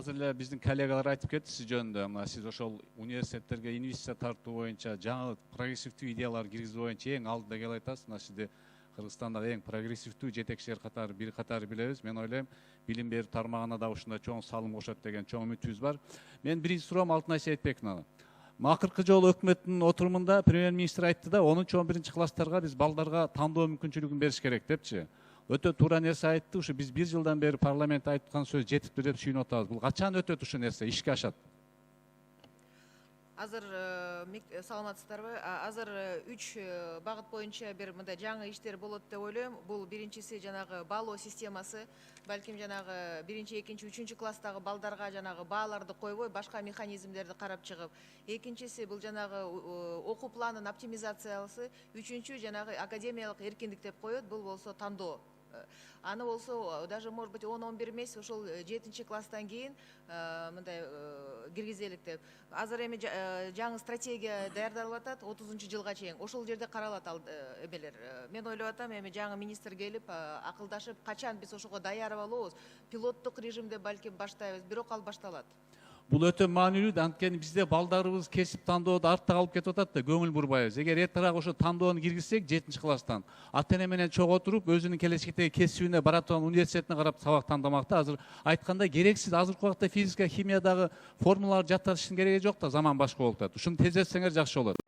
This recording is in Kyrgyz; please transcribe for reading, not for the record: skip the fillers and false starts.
азыр эле биздин коллегалар айтып кетти сиз жөнүндө. Мына сиз ошол университеттерге инвестиция тартуу боюнча, жаңы прогрессивдүү идеялар киргизүү боюнча эң алдыда келип атасыз. Мына сизди Кыргызстандагы эң прогрессивдүү жетекчилер катары бир катары билебиз. Мен ойлойм, билим берүү тармагына да ушундай чоң салым кошот деген чоң үмүтүбүз бар. Мен биринчи суроом Алтынай Сейитбековнага. Акыркы жолу өкмөттүн отурумунда премьер-министр айтты да, 10-11 класстарга биз балдарга тандоо мүмкүнчүлүгүн бериш керек депчи. Өтө туура нерсе айтты. Ушу биз 1 жылдан бери парламентте айткан сөз жетиптир деп сүйүнүп атабыз. Бул качан өтөт ушул нерсе, ишке ашат? Азыр саламатсыздарбы? Азыр 3 багыт боюнча бир мындай жаңы иштер болот деп ойлойм. Бул биринчиси жанагы баалоо системасы. Балким жанагы 1, 2, 3 класстагы балдарга жанагы бааларды койбой, башка механизмдерди карап чыгып. Экинчиси бул жанагы окуу планын оптимизациясы. Үчүнчү жанагы академиялык эркиндик деп коет. Бул болсо тандоо. Аны болсо даже может быть 10-11 месяц ошол 7 класстан кийин мындай киргизелик деп. Азыр эми жаңы стратегия даярдалып атат 30-жылга чейин. Ошол жерде каралат ал эмелер. Мен ойлоп атам, эми жаңы министр келип акылдашып, качан биз ошого даярдап алабыз, пилоттук режимде балким баштайбыз, бирок ал башталат. Бул өтө маанилүү, анткени бизде балдарыбыз кесип тандоодо артта калып кетип атат да, көңүл бурбайбыз. Эгер эртерээк ошо тандоону киргизсек 7 класстан, ата эне менен чогуу отуруп, өзүнүн келечектеги кесибине бара турган университетине карап сабак тандамакта. Азыр айткандай керексиз, азыркы убакта физика, химиядагы формулаларды жаттатыштын кереги жок да, заман башка болуп атат. Ушуну тездетсеңер жакшы болот.